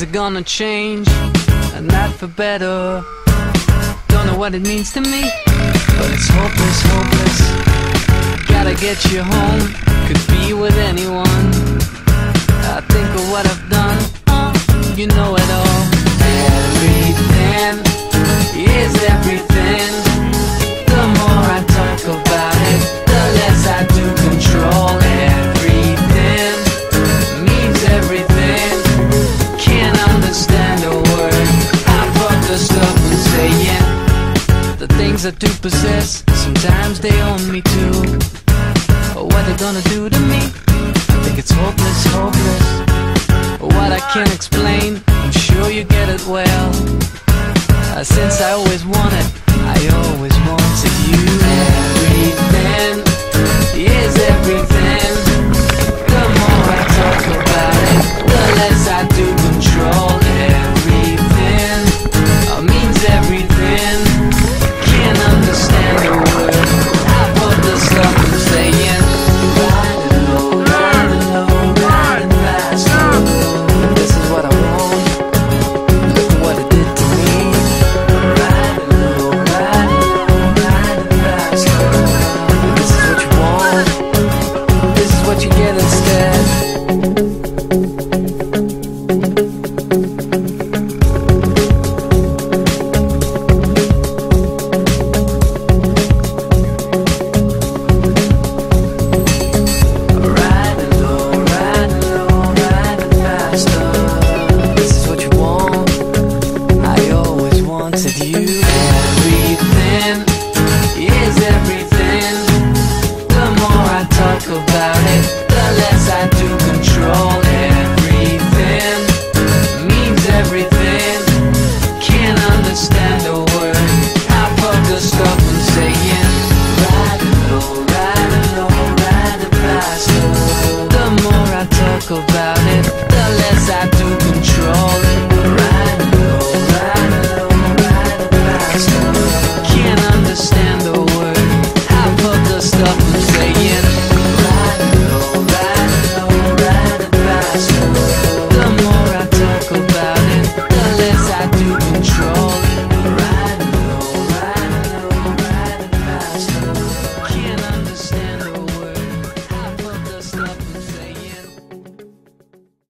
things are gonna change, and not for better. Don't know what it means to me, but it's hopeless, hopeless. Gotta get you home, could be with anyone. I think of what I've done, you know it all. Everything is everything. The more I talk about it, the less I do control. Everything means everything. Can't understand a word. I fuck the stuff and saying the things I do possess, sometimes they own me too. What they're gonna do to me, I think it's hopeless, hopeless. What I can't explain, I'm sure you get it well. Since I always wanted, I always wanted you. Everything